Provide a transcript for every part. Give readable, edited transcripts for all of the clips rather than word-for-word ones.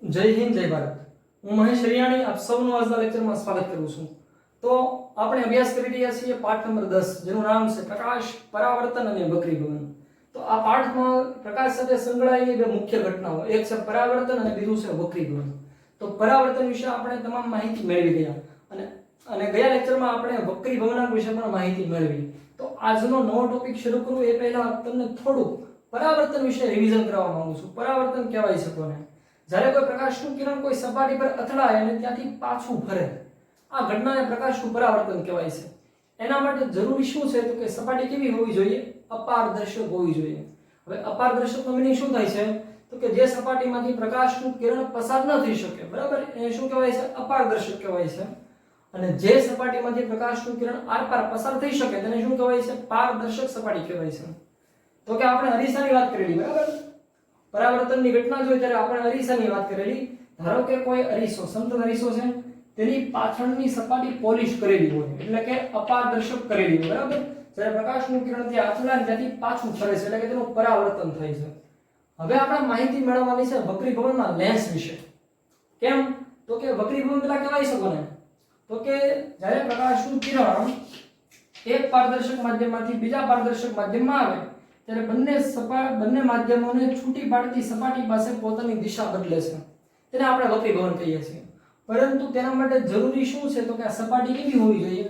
જય હિન્દ જય ભારત. હું મહેશ રિયાણી આપ સૌનું આજના લેક્ચરમાં સ્વાગત કરું છું. તો આપણે અભ્યાસ કરી રહ્યા છીએ પાઠ નંબર 10 જેનું નામ છે પ્રકાશ, પરાવર્તન અને વક્રીભવન. તો આ પાઠમાં પ્રકાશ સાથે સંકળાયેલી બે મુખ્ય ઘટનાઓ, એક છે પરાવર્તન અને બીજું છે વક્રીભવન. તો પરાવર્તન વિશે આપણે તમામ માહિતી મેળવી ગયા અને ગયા લેક્ચરમાં આપણે વક્રીભવનાંક વિશે પણ માહિતી મેળવી. તો આજનો નવો ટોપિક શરૂ કરું એ પહેલા તમને થોડું પરાવર્તન વિશે રિવિઝન કરવા માંગુ છું. પરાવર્તન કહેવાય છે કોને? જ્યારે કોઈ પ્રકાશનું કિરણ કોઈ સપાટી પર અથડાય અને ત્યાંથી પાછું ફરે, આ ઘટનાને પ્રકાશનું પરાવર્તન કહેવાય છે. એના માટે જરૂરી શું છે તો કે સપાટી કેવી હોવી જોઈએ? અપારદર્શક હોવી જોઈએ. હવે અપારદર્શકનો મીનિંગ શું થાય છે તો કે જે સપાટીમાંથી પ્રકાશનું કિરણ પસાર ન થઈ શકે, બરાબર, એને શું કહેવાય છે? અપારદર્શક કહેવાય છે. અને જે સપાટીમાંથી પ્રકાશનું કિરણ આરપાર પસાર થઈ શકે તેને શું કહેવાય છે? પારદર્શક સપાટી કહેવાય છે. તો કે આપણે અરીસાની વાત કરેલી, બરાબર, પરાવર્તનની ઘટના જોઈ ત્યારે આપણે અરીસાની વાત કરેલી. ધારો કે કોઈ અરીસો, સમતલ અરીસો છે, તેની પાછળની સપાટી પોલિશ કરેલી હોય, એટલે કે અપારદર્શક કરેલી હોય, બરાબર. જ્યારે પ્રકાશનું કિરણ ત્યાં અથડાય ત્યાંથી પાછું ફરે છે, એટલે કે તેનું પરાવર્તન થાય છે. હવે આપણે માહિતી મેળવવાની છે વક્રીભવનના લેન્સ વિશે. કેમ તો કે વક્રીભવન પેલા કહેવાય છે કોને? તો કે જ્યારે પ્રકાશનું કિરણ એક પારદર્શક માધ્યમમાંથી બીજા પારદર્શક માધ્યમમાં આવે ત્યારે બંને માધ્યમોને છૂટી પાડતી સપાટી પાસે પોતાની દિશા બદલે છે. તેને આપણે વક્રીભવન કહીએ છીએ. પરંતુ તેના માટે જરૂરી શું છે તો કે આ સપાટી કેવી હોવી જોઈએ?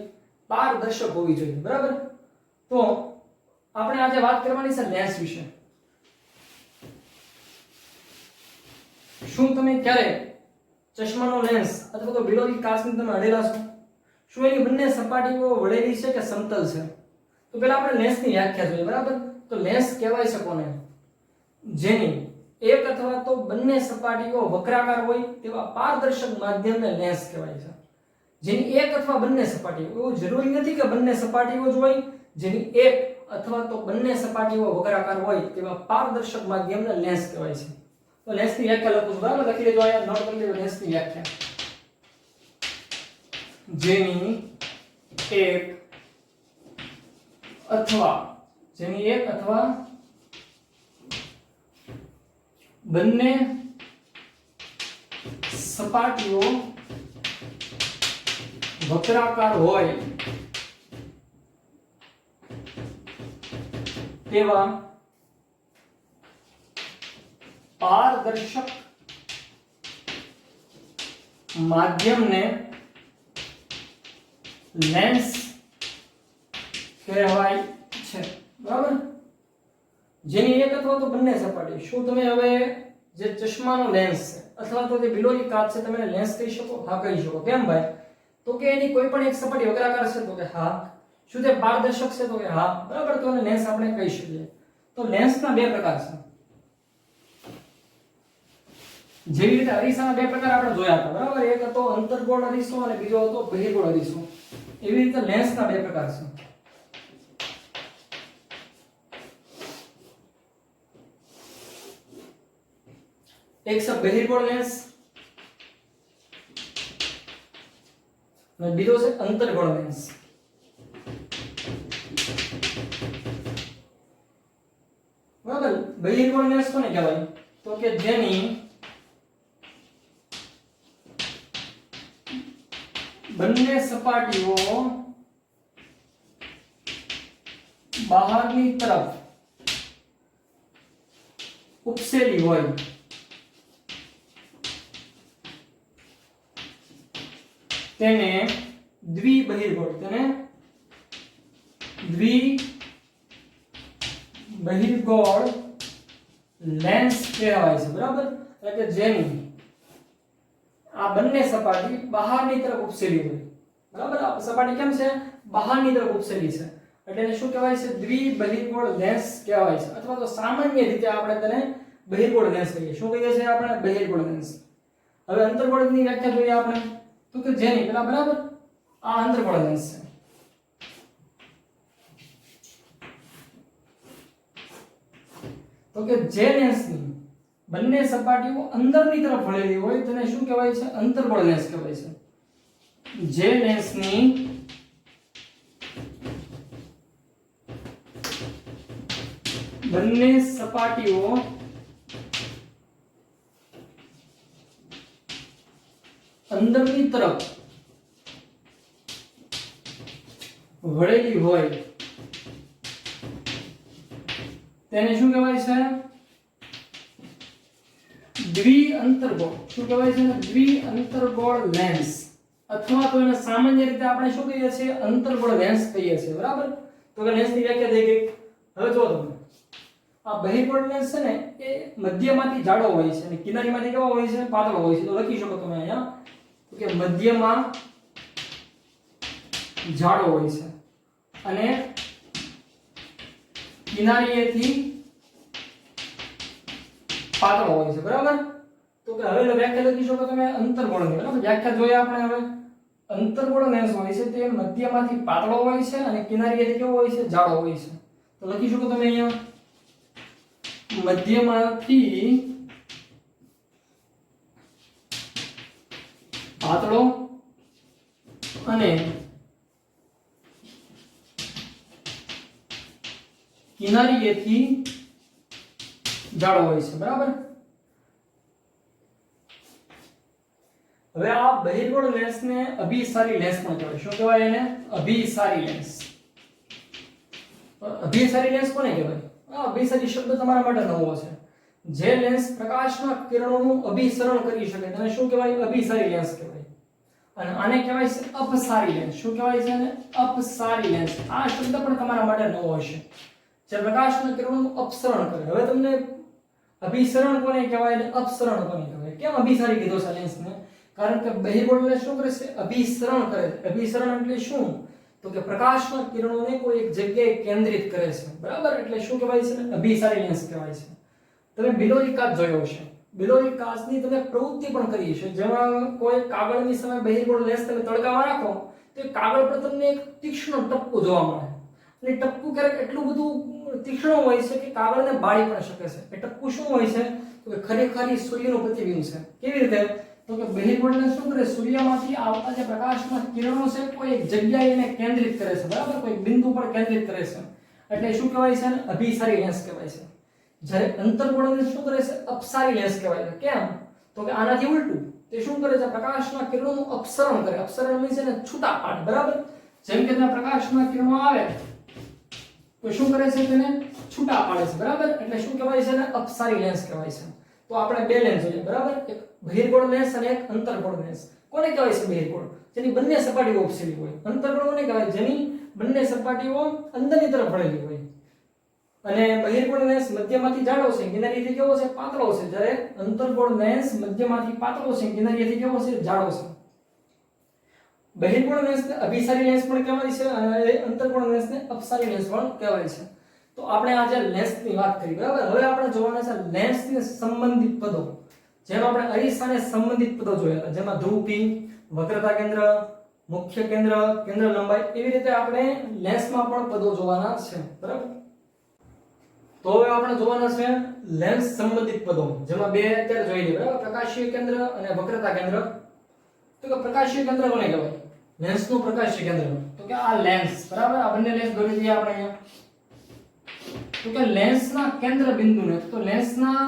પારદર્શક હોવી જોઈએ, બરાબર. તો આપણે આજે વાત કરવાની છે લેન્સ વિશે. શું તમે ક્યારે ચશ્માનો લેન્સ અથવા તો બિલોરી કાચની તમે અડેલા છો? શું એની બંને સપાટીઓ વળેલી છે કે સમતલ છે? તો પહેલા આપણે લેન્સની વ્યાખ્યા જોઈએ, બરાબર. તો લેન્સ કહેવાય છે કોને? જેની એક અથવા તો બંને સપાટીઓ વક્રાકાર હોય તેવા પારદર્શક માધ્યમને લેન્સ કહેવાય છે. જેની એક અથવા બંને સપાટીઓ, એવું જરૂરી નથી કે બંને સપાટીઓ જ હોય, જેની એક અથવા તો બંને સપાટીઓ વક્રાકાર હોય તેવા પારદર્શક માધ્યમને લેન્સ કહેવાય છે. તો લેન્સની વ્યાખ્યા લખું છું, બરાબર, લખી લેજો, અહીંયા નોટ કરી લેજો લેન્સની વ્યાખ્યા. જેની એક અથવા બંને સપાટીઓ વક્રાકાર હોય તેવા પારદર્શક માધ્યમને લેન્સ કહેવાય છે, બરાબર. જેની એક અથવા તો બંને સપાટી, શું તમે હવે જે ચશ્માનો લેન્સ છે અથવા તો જે બિલોરી કાચ છે તમે લેન્સ કહી શકો? હા, કહી શકો. કેમ ભાઈ? તો કે એની કોઈ પણ એક સપાટી વક્રાકાર છે તો કે હા. શું તે પારદર્શક છે તો કે હા, બરાબર. તો એને લેન્સ આપણે કહી શકીએ. તો લેન્સના બે પ્રકાર છે. જેવી રીતે અરીસાના બે પ્રકાર આપણે જોયા હતા, બરાબર. એક હતો અંતર્ગોળ અરીસો અને બીજો હતો બહિર્ગોળ અરીસો. એવી રીતે લેન્સના બે પ્રકાર છે. એક છે બહિર્ગોળ લેન્સ અને બીજો છે અંતર્ગોળ લેન્સ. બરાબર. બહિર્ગોળ લેન્સ કોને કહેવાય? તો કે જેની બંને સપાટીઓ બહારની તરફ ઉપસેલી હોય તેને દ્વિબહિર્ગોળ લેન્સ કહેવાય છે, બરાબર. એટલે કે જેની આ બંને સપાટી બહારની તરફ ઉપસેલી હોય, બરાબર. આ સપાટી કેમ છે? બહારની તરફ ઉપસેલી છે, એટલે એને શું કહેવાય છે? દ્વિબહિર્ગોળ લેન્સ કહેવાય છે. અથવા તો સામાન્ય રીતે આપણે તેને બહિર્ગોળ લેન્સ કહીએ. શું કહીએ છીએ આપણે? બહિર્ગોળ લેન્સ. હવે અંતર્ગોળની વ્યાખ્યા જોઈએ આપણે. તો કે જેની પેલા, બરાબર, આ અંતર્ગોળ લેન્સ છે. તો કે જે લેન્સની બંને સપાટીઓ અંદરની તરફ વળેલી હોય તેને શું કહેવાય છે? અંતર્ગોળ લેન્સ કહેવાય છે. જે લેન્સની બંને સપાટીઓ અંદરની તરફ વળેલી હોય તેને શું કહેવાય છે? દ્વિઅંતરગોળ. શું કહેવાય છે? દ્વિઅંતરગોળ લેન્સ, અથવા તો એને સામાન્ય રીતે આપણે શું કહીએ છીએ? અંતર્ગોળ લેન્સ કહીએ છીએ, બરાબર? તો કે લેન્સની વ્યાખ્યા થઈ ગઈ. હવે જો તમે આ બહિર્ગોળ લેન્સ છે ને એ મધ્યમાંથી જાડો હોય છે અને કિનારીમાંથી કેવો હોય છે? પાતળો હોય છે. તો લખી શકો તમે અહીંયા કે મધ્યમાં જાડો હોય છે અને કિનારીએથી પાતળો હોય છે, બરાબર? તો કે હવે વ્યાખ્યા લખી શકો તમે અંતર્ગોળની, બરાબર? વ્યાખ્યા જોઈએ આપણે હવે. અંતર્ગોળ લેન્સ હોય છે તે મધ્યમાંથી પાતળો હોય છે અને કિનારીએથી કેવો હોય છે? જાડો હોય છે. તો લખી શકો તમે અહીંયા મધ્યમાંથી પાતળો અને કિનારીએથી જાડો હોય છે, બરાબર? હવે આ બહિર્ગોળ લેન્સને અભિસારી લેન્સ પણ કહેવાય. શું કહેવાય એને? અભિસારી લેન્સ. અભિસારી લેન્સ કોને કહેવાય? આ અભિસારી શબ્દ તમારા માટે નવો છે. જે લેન્સ પ્રકાશના કિરણોનું અભિસરણ કરી શકે તેને શું કહેવાય? અભિસારી લેન્સ કહેવાય. અને આને કહેવાય છે અપસારી લેન્સ. શું કહેવાય છે એને? અપસારી લેન્સ. આ શબ્દ પણ તમારા માટે નવો હશે. જે પ્રકાશના કિરણોનું અપસરણ કરે. હવે તમને અભિસરણ કોને કહેવાય અને અપસરણ કોને કહેવાય? કેમ અભિસારી કીધો છે લેન્સને? કારણ કે બહિર્ગોળ લેન્સ શું કરે છે? અભિસરણ કરે છે. અભિસરણ એટલે શું? તો કે પ્રકાશના કિરણોને કોઈ એક જગ્યાએ કેન્દ્રિત કરે છે, બરાબર? એટલે શું કહેવાય છે? અભિસારી લેન્સ કહેવાય છે. તમે બિલોરી કાચ જોયો હશે. બિલોરી કાચની તમે પ્રવૃત્તિ પણ કરી છે, જેમાં કોઈ કાગળની સામે બહિર્ગોળ લેન્સ તમે તડકામાં રાખો તો એ કાગળ પર તમને એક તીક્ષ્ણ ટપકું જોવા મળે. અને ટપકું ક્યારેક એટલું બધું તીક્ષ્ણ હોય છે કે કાગળને બાળી પણ શકે છે. એ ટપકું શું હોય છે? તો કે ખરેખર સૂર્યનું પ્રતિબિંબ છે. કેવી રીતે? તો કે બહિર્ગોળ લેન્સ શું કરે? સૂર્યમાંથી આવતા જે પ્રકાશના કિરણો છે કોઈ એક જગ્યાએ એને કેન્દ્રિત કરે છે, બરાબર? કોઈ બિંદુ પર કેન્દ્રિત કરે છે. એટલે શું કહેવાય છે? અભિસારી લેન્સ કહેવાય છે. જ્યારે અંતર્ગોળ લેન્સ શું કરે છે? અપસારી લેન્સ કહેવાય છે. કેમ? તો કે આનાથી ઉલટું. તે શું કરે છે? પ્રકાશના કિરણોનું અપસરણ કરે. અપસરણ મીન્સ એને છૂટા પાડે, બરાબર? જેમ કે ત્યાં પ્રકાશના કિરણો આવે તો શું કરે છે? તેને છૂટા પાડે છે, બરાબર? એટલે શું કહેવાય છે? એને અપસારી લેન્સ કહેવાય છે. તો આપણે બે લેન્સ જોઈએ, બરાબર? એક બહિર્ગોળ લેન્સ અને એક અંતર્ગોળ લેન્સ. કોને કહેવાય છે બહિર્ગોળ? જેની બંને સપાટીઓ ઉપસેલી હોય. અંતર્ગોળ કોને કહેવાય? જેની બંને સપાટીઓ અંદરની તરફ વળેલી હોય. અને બહિર્ગોળ લેન્સ મધ્યમાંથી જાડો છે, કિનારીએથી કેવો છે? પાતળો છે. જ્યારે અંતર્ગોળ લેન્સ મધ્યમાંથી પાતળો છે, કિનારીએથી કેવો છે? જાડો છે. બહિર્ગોળ લેન્સને અભિસારી લેન્સ પણ કહેવાય છે અને અંતર્ગોળ લેન્સને અપસારી લેન્સ પણ કહેવાય છે. તો આપણે આજે લેન્સની વાત કરી, બરાબર? હવે આપણે જોવાના છે લેન્સને સંબંધિત પદો. જેમ આપણે અરીસાને સંબંધિત પદો જોયા હતા, જેમાં ધ્રુવપી, વક્રતા કેન્દ્ર, મુખ્ય કેન્દ્ર, કેન્દ્ર લંબાઈ, એવી રીતે આપણે લેન્સમાં પણ પદો જોવાના છે, બરાબર? તો હવે આપણે જોવાના છે લેન્સ સંબંધિત પદો, જેમાં બે અત્યારે જોઈ લઈએ, બરાબર? પ્રકાશીય કેન્દ્ર અને વક્રતા કેન્દ્ર. તો કે પ્રકાશીય કેન્દ્ર કોને કહેવાય? લેન્સનું પ્રકાશીય કેન્દ્ર. તો કે આ લેન્સ, બરાબર? આ બંને લેન્સ દોરી દઈએ આપણે અહીંયા. તો કે લેન્સના કેન્દ્ર બિંદુને, તો લેન્સના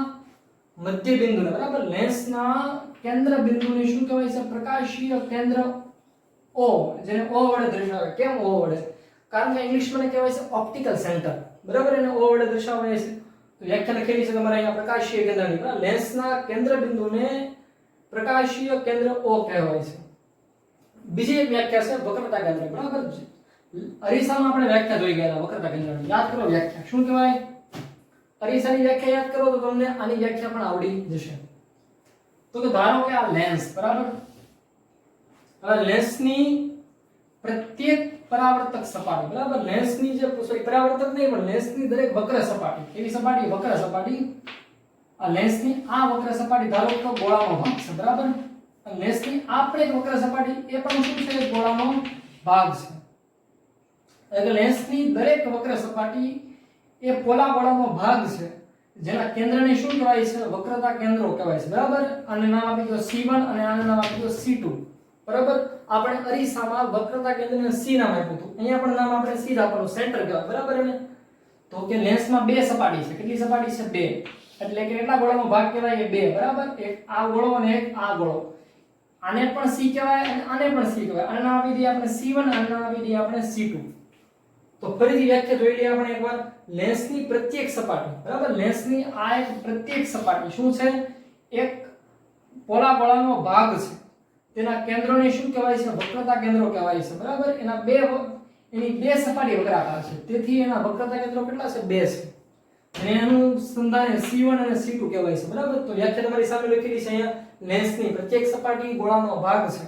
મધ્ય બિંદુને, બરાબર? લેન્સના કેન્દ્ર બિંદુને શું કહેવાય છે? પ્રકાશીય કેન્દ્ર O, જેને O વડે દર્શાવે. કેમ O વડે? કારણ કે ઇંગ્લિશમાં કહેવાય છે ઓપ્ટિકલ સેન્ટર, બરાબર? એને O વડે દર્શાવાય છે. તો વ્યાખ્યા લખેલી છે તમારે અહીંયા પ્રકાશીય કેન્દ્રની, બરાબર? લેન્સના કેન્દ્ર બિંદુને પ્રકાશીય કેન્દ્ર O કહેવાય છે. બીજી એક વ્યાખ્યા છે વક્રતા કેન્દ્ર, બરાબર? અરીસામાં આપણે વ્યાખ્યા જોઈ ગયા વક્રતા કેન્દ્રની. યાદ કરો વ્યાખ્યા. શું કહેવાય? અરીસાની વ્યાખ્યા યાદ કરો તો તમને આની વ્યાખ્યા પણ આવડી જશે. તો કે ધારો કે આ લેન્સ, બરાબર? હવે લેન્સની પ્રત્યેક પરાવર્તક સપાટી, બરાબર? લેન્સની જે પરાવર્તક નહીં પણ લેન્સની દરેક વક્ર સપાટી, એવી સપાટી વક્ર સપાટી. આ લેન્સની આ વક્ર સપાટી ધારો કે ગોળાનો ભાગ છે, બરાબર? અને લેન્સની આ પણ એક વક્ર સપાટી, એ પણ શું છે? ગોળાનો ભાગ છે. એટલે લેન્સની દરેક વક્ર સપાટી એ પોલા ગોળાનો ભાગ છે, જેના કેન્દ્રને શું કહેવાય છે? વક્રતા કેન્દ્રો કહેવાય છે, બરાબર? આને નામ આપી દો C1 અને આને નામ આપી દો C2, બરાબર? આપણે અરીસામાં વક્રતા કેન્દ્રને C નામ આપ્યું હતું. અહીંયા પણ નામ આપણે C આપવાનું, સેન્ટર કહેવાય, બરાબર? એને તો કે લેન્સમાં બે સપાટી છે. કેટલી સપાટી છે? બે. એટલે કે કેટલા ગોળાનો ભાગ કહેવાય? એ બે, બરાબર? એક આ ગોળો અને એક આ ગોળો. આને પણ C કહેવાય અને આને પણ C કહેવાય. આને આપી દઈએ આપણે C1, આને આપી દઈએ આપણે C2. તો ફરીથી વ્યાખ્યા જોઈ લઈએ આપણે એકવાર. લેન્સની પ્રત્યેક સપાટી, બરાબર, લેન્સની આ એક પ્રત્યેક સપાટી શું છે? એક પોલા ગોળાનો ભાગ છે. તેના કેન્દ્રોને શું કહેવાય છે? વક્રતા કેન્દ્રો કહેવાય છે, બરાબર. એની બે સપાટી વક્રાકાર છે, તેથી એના વક્રતા કેન્દ્રો કેટલા છે? 2 છે. અને એનું સંધાને C1 અને C2 કહેવાય છે, બરાબર. તો વ્યાખ્યા તમારી સામે લખેલી છે અહીંયા. લેન્સની પ્રત્યેક સપાટી ગોળાનો ભાગ છે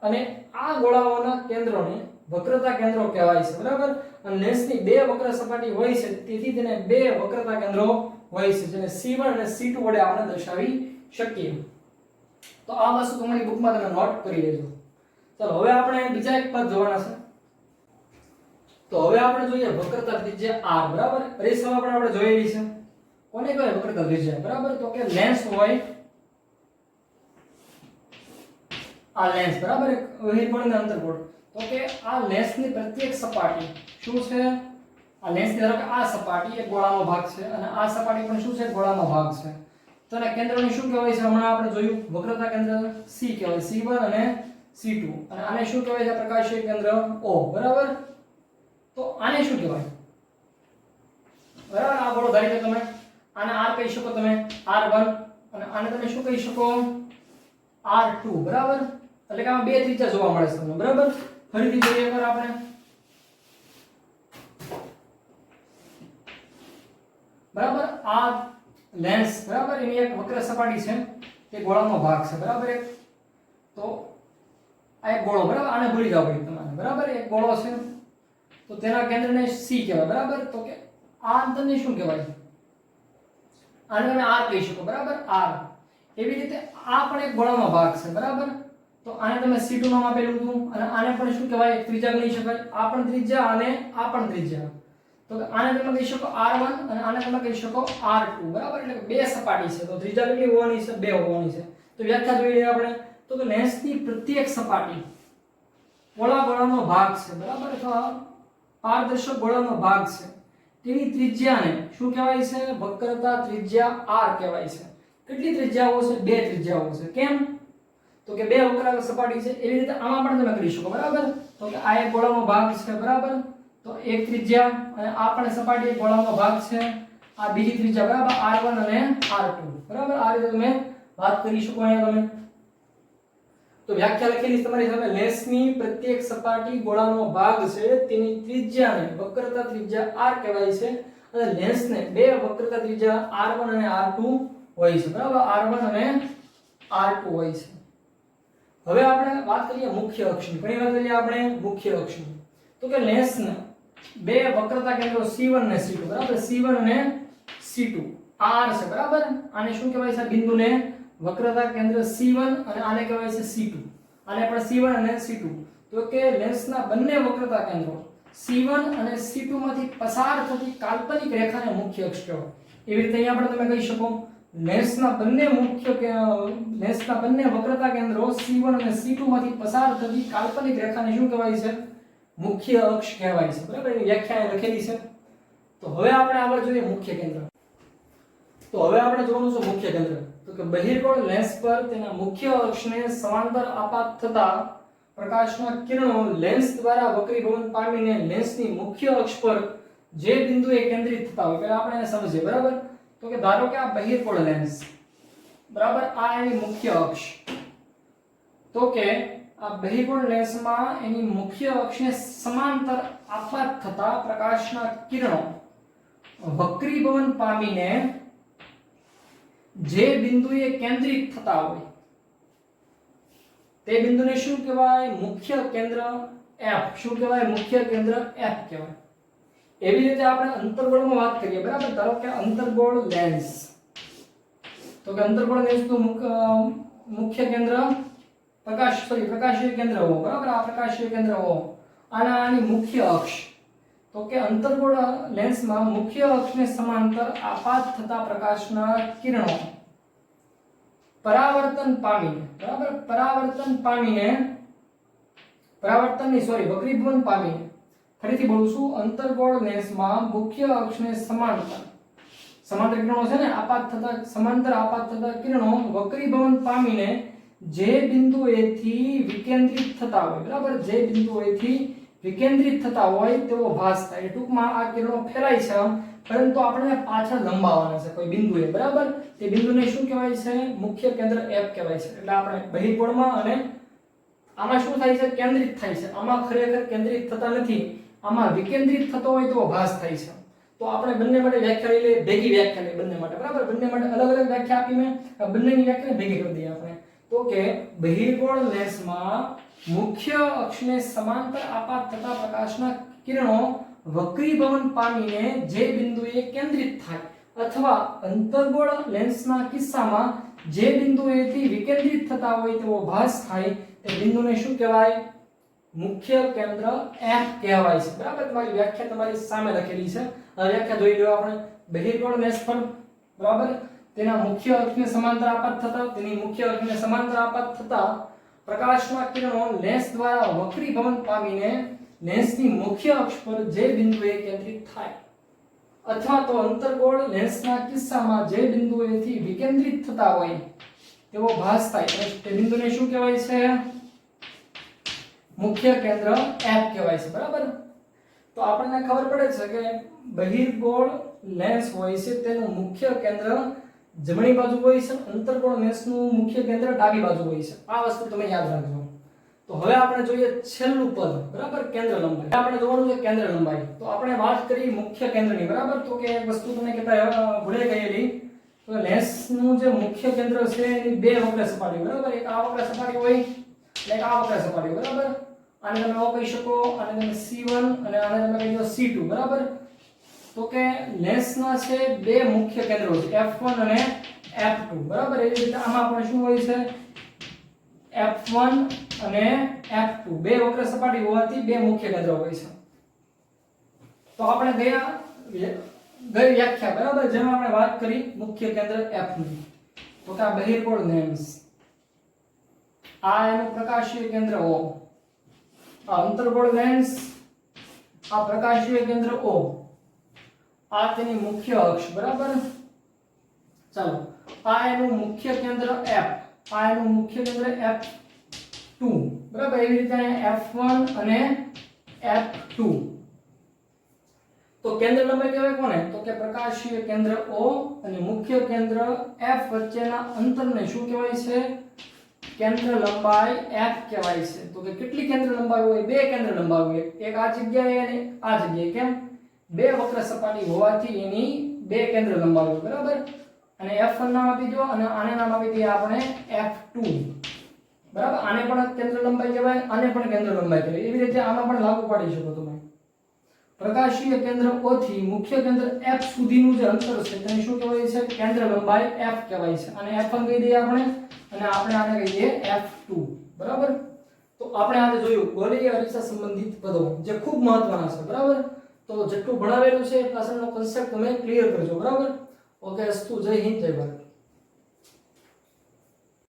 અને આ ગોળાઓના કેન્દ્રોને વક્રતા કેન્દ્રો કહેવાય છે, બરાબર. અને લેન્સની બે વક્ર સપાટી હોય છે, તેથી તેને બે વક્રતા કેન્દ્રો હોય છે, જેને C1 અને C2 વડે આપણે દર્શાવી શકીએ. તો આ વસ્તુ તમારી બુકમાં તમે નોટ કરી લેજો. ચાલો હવે આપણે બીજા એક પદ જોવાના છે. તો હવે આપણે જોઈએ વક્રતા ત્રિજ્યા r, બરાબર. રેશા આપણે જોયેલી છે. કોને કહેવાય વક્રતા ત્રિજ્યા? બરાબર. તો કે લેન્સ હોય આ લેન્સ, બરાબર, એક બહિર્કોણ અને અંતર્કોણ. તો કે આ લેન્સની પ્રત્યેક સપાટી શું છે? આ લેન્સની ધારો કે આ સપાટી એક ગોળાનો ભાગ છે અને આ સપાટી પણ શું છે? ગોળાનો ભાગ છે. તો એના કેન્દ્રને શું કહેવાય છે? હમણાં આપણે જોયું વક્રતા કેન્દ્ર C કહેવાય, C1 અને C2. અને આને શું કહેવાય છે? પ્રકાશીય કેન્દ્ર O, બરાબર. તો આને શું કહેવાય? બરાબર. આ ગોળો ધારી લો તમે. આને R કહી શકો તમે, R1, અને આને તમે શું કહી શકો? R2, બરાબર. એટલે કે આમાં બે ત્રિજ્યા જોવા મળે છે તમને, બરાબર. ફરીથી જોઈએ એકવાર આપણે. બરાબર. આ લેન્સ, બરાબર, એની એક વક્ર સપાટી છે, તે ગોળાનો ભાગ છે, બરાબર. એક તો આ એક ગોળો, બરાબર. આને ભૂલી જાવ ભાઈ તમારે, બરાબર. એક ગોળો છે તો તેના કેન્દ્રને C કહેવાય, બરાબર. તો કે આ અંતરને શું કહેવાય? આને તમે R કહી શકો, બરાબર, R. એવી રીતે આ પણ એક ગોળાનો ભાગ છે, બરાબર. તો આને તમે C2 નામ આપેલું હતું અને આને પણ શું કહેવાય? એક ત્રિજ્યા ગણી શકાય. આ પણ ત્રિજ્યા અને આ પણ ત્રિજ્યા. તો આને તમે કહી શકો R1 અને આને તમે કહી શકો R2, બરાબર. એટલે કે બે સપાટી છે, તો ત્રિજ્યા કેટલી હોવાની છે? 2 હોવાની છે. તો વ્યાખ્યા જોઈ લઈએ આપણે. તો કે લેન્સની પ્રત્યેક સપાટી પોલા ગોળાનો ભાગ છે, બરાબર, અથવા પારદર્શક ગોળાનો ભાગ છે. તેની ત્રિજ્યાને શું કહેવાય છે? વક્રતા ત્રિજ્યા R કહેવાય છે. કેટલી ત્રિજ્યાઓ છે? 2 ત્રિજ્યાઓ છે. કેમ? તો કે બે વક્ર સપાટી છે. એવી રીતે આમાં પણ તમે કરી શકો, બરાબર. તો કે આ એક ગોળાનો ભાગ છે, બરાબર. તો એક ત્રિજ્યા અને આ પણ સપાટી એક ગોળાનો ભાગ છે. આ બીજી ત્રિજ્યા, બરાબર, R1 અને R2, બરાબર. આ રીતે તમે વાત કરી શકો અહીંયા તમે. તો વ્યાખ્યા લખેલી છે તમારી સામે. લેન્સની પ્રત્યેક સપાટી ગોળાનો ભાગ છે, તેની ત્રિજ્યાને વક્રતા ત્રિજ્યા R કહેવાય છે અને લેન્સને બે વક્રતા ત્રિજ્યા R1 અને R2 હોય છે, બરાબર. R1 અને R2 હોય છે. હવે આપણે વાત કરીએ મુખ્ય અક્ષની. ઘણી વાર કરીએ આપણે મુખ્ય અક્ષની. તો કે લેન્સને બે વક્રતા કેન્દ્રો C1 અને C2, બરાબર. C1 અને C2 R છે, બરાબર. આને શું કહેવાય છે? બિંદુને વક્રતા કેન્દ્ર C1 અને આને કહેવાય છે C2. આને પણ C1 અને C2. તો કે લેન્સના બંને વક્રતા કેન્દ્રો C1 અને C2 માંથી પસાર થતી કાલ્પનિક રેખાને મુખ્ય અક્ષ કહેવાય. એવી રીતે અહીંયા પણ તમે કહી શકો લેન્સના બંને વક્રતા કેન્દ્રો C1 અને C2 માંથી પસાર થતી કાલ્પનિક રેખાને શું કહેવાય છે? મુખ્ય અક્ષ કહેવાય છે, બરાબર. એની વ્યાખ્યા લખેલી છે. તો હવે આપણે આગળ જોઈએ મુખ્ય કેન્દ્ર. તો હવે આપણે જોવાનું છે મુખ્ય કેન્દ્ર. તો કે બહિર્ગોળ લેન્સ પર તેના મુખ્ય અક્ષને સમાંતર આપાત થતા પ્રકાશના કિરણો લેન્સ દ્વારા વક્રીભવન પામીને લેન્સની મુખ્ય અક્ષ પર જે બિંદુએ કેન્દ્રિત થતા હોય, પહેલા આપણે એને સમજીએ, બરાબર. તો કે ધારો કે આ બહિર્ગોળ લેન્સ, બરાબર, આ એની મુખ્ય અક્ષ. તો કે આ બહિર્ગોળ લેન્સમાં એની મુખ્ય અક્ષને સમાંતર આપાત થતા પ્રકાશના કિરણો વક્રીભવન પામીને જે બિંદુએ કેન્દ્રિત થતા હોય તે બિંદુને શું કહેવાય? મુખ્ય કેન્દ્ર F. શું કહેવાય? મુખ્ય કેન્દ્ર F કહેવાય. એવી રીતે આપણે અંતર્ગોળમાં વાત કરીએ, બરાબર. ધારો કે અંતર્ગોળ લેન્સ. તો કે અંતર્ગોળ લેન્સનું મુખ્ય કેન્દ્ર પ્રકાશીય કેન્દ્ર O, બરાબર. આ પ્રકાશીય કેન્દ્ર O. આની મુખ્ય અક્ષ. તો કે અંતર્ગોળ લેન્સમાં મુખ્ય અક્ષને સમાંતર આપાત થતા પ્રકાશના કિરણો પરાવર્તન પામીને, બરાબર, વક્રીભવન પામીને. ફરીથી બોલું છું. અંતર્ગોળ લેન્સમાં મુખ્ય અક્ષને સમાંતર કિરણો છે ને, સમાંતર આપાત થતા કિરણો વક્રીભવન પામીને જે બિંદુએથી વિકેન્દ્રિત થતા હોય, બરાબર, જે બિંદુએથી વિકેન્દ્રિત થતા હોય તેવો ભાસ થાય. ટૂંકમાં આ કિરણો ફેલાય છે આમ, પરંતુ આપણે પાછળ લંબાવવાના છે કોઈ બિંદુએ, બરાબર. તે બિંદુને શું કહેવાય છે? મુખ્ય કેન્દ્ર F કહેવાય છે. એટલે આપણે બહિર્ગોળમાં અને આમાં શું થાય છે? કેન્દ્રિત થાય છે. આમાં ખરેખર કેન્દ્રિત થતા નથી, આમાં વિકેન્દ્રિત થતો હોય તેવો ભાસ થાય છે. તો આપણે બંને માટે વ્યાખ્યા લઈ લઈએ, ભેગી વ્યાખ્યા લઈએ બંને માટે, બરાબર. બંને માટે અલગ અલગ વ્યાખ્યા આપી મેં, બંનેની વ્યાખ્યાને ભેગી કરી દઈએ આપણે. તો કે બહિર્ગોળ લેન્સમાં મુખ્ય અક્ષને સમાંતર આપાત થતા પ્રકાશના કિરણો વક્રીભવન પામીને જે બિંદુએ કેન્દ્રિત થાય અથવા અંતર્ગોળ લેન્સના કિસ્સામાં જે બિંદુએથી વિકેન્દ્રિત થતા હોય તેવો ભાસ થાય તે બિંદુને શું કહેવાય? મુખ્ય કેન્દ્ર F કહેવાય છે, બરાબર. તમારી વ્યાખ્યા તમારી સામે લખેલી છે. આ વ્યાખ્યા જોઈ લો આપણે. બહિર્ગોળ લેન્સ પર, બરાબર, તેના મુખ્ય અક્ષને સમાંતર આપાત થતા, તેની મુખ્ય અક્ષને સમાંતર આપાત થતા પ્રકાશના કિરણો લેન્સ દ્વારા વક્રીભવન પામીને લેન્સની મુખ્ય અક્ષ પર જે બિંદુએ કેન્દ્રિત થાય અથવા તો અંતર્ગોળ લેન્સના કિસ્સામાં જે બિંદુએથી વિકેન્દ્રિત થતા હોય તેવો ભાસ થાય તે બિંદુને શું કહેવાય છે? મુખ્ય કેન્દ્ર F કહેવાય છે, બરાબર. તો આપણને ખબર પડે છે કે બહિર્ગોળ લેન્સ હોય છે તેનું મુખ્ય કેન્દ્ર જમણી બાજુ હોય છે, અંતર્ગોળ લેન્સનું મુખ્ય કેન્દ્ર ડાબી બાજુ હોય છે. આ વસ્તુ તમે યાદ રાખજો. તો હવે આપણે જોઈએ છેલ્લું પદ, બરાબર, કેન્દ્ર લંબાઈ. આપણે જોવાનું છે કેન્દ્ર લંબાઈ. તો આપણે વાત કરી મુખ્ય કેન્દ્રની, બરાબર. તો કે એક વસ્તુ તમને કહેતા ભૂલે ગયેલી, તો લેન્સનું જે મુખ્ય કેન્દ્ર છે એની બે વક્ર સપાટી, બરાબર. એક આ વક્ર સપાટી હોય, એટલે આ વક્ર સપાટી, બરાબર. આને તમે આવો કહી શકો, આને તમે C1 અને આને તમે કહી દો C2, બરાબર. તો કે લેન્સના છે બે મુખ્ય કેન્દ્રો છે, F1 અને F2, બરાબર. એવી રીતે આમાં પણ શું હોય છે? F1 અને F2 બે વક્ર સપાટી હોવાથી બે મુખ્ય કેન્દ્રો હોય છે. તો આપણે ગઈ વ્યાખ્યા, બરાબર, જેમાં આપણે વાત કરી મુખ્ય કેન્દ્ર F ની. તો કે આ બહિર્ગોળ લેન્સ, આ એનું પ્રકાશીય કેન્દ્ર O, આ અંતર્ગોળ લેન્સ, આ પ્રકાશીય કેન્દ્ર O, આ તેની મુખ્ય અક્ષ, બરાબર. ચાલો, આ એનું મુખ્ય કેન્દ્ર F, આ એનું મુખ્ય કેન્દ્ર F2, બરાબર. એવી રીતે F1 અને F2. તો કેન્દ્ર લંબાઈ કહેવાય કોને? તો કે પ્રકાશીય કેન્દ્ર O અને મુખ્ય કેન્દ્ર F વચ્ચેના અંતરને શું કહેવાય છે? કેન્દ્ર લંબાઈ F કહેવાય છે. તો કે કેટલી કેન્દ્ર લંબાઈ હોય? બે કેન્દ્ર લંબાઈ હોય, એક આ જગ્યાએ અને આ જગ્યાએ. કેમ? બે વક્ર સપાટી હોવાથી એની બે કેન્દ્ર લંબાઈ હોય, બરાબર. અને F1 નામ આપી દો અને આને નામ આપી દઈએ આપણે F2, બરાબર. આને પણ કેન્દ્ર લંબાઈ કહેવાય, આને પણ કેન્દ્ર લંબાઈ કહેવાય. એવી રીતે આમાં પણ લાગુ પાડી શકો તમે. પ્રકાશીય કેન્દ્ર O થી મુખ્ય કેન્દ્ર F સુધીનું જે અંતર છે તેને શું કહેવાય છે? કેન્દ્ર લંબાઈ F કહેવાય છે. અને F1 કહી દઈએ આપણે, અને આપણે આને કહી દઈએ F2, બરાબર. તો આપણે આજે જોયું ગોળીય અરીસા સંબંધિત પદો, જે ખૂબ મહત્વના છે, બરાબર. તો જેટલું ભણાવેલું છે એ પાછળનો કોન્સેપ્ટ તમે ક્લિયર કરજો, બરાબર. ઓકે, અસ્તુ. જય હિન્દ, જય ભારત.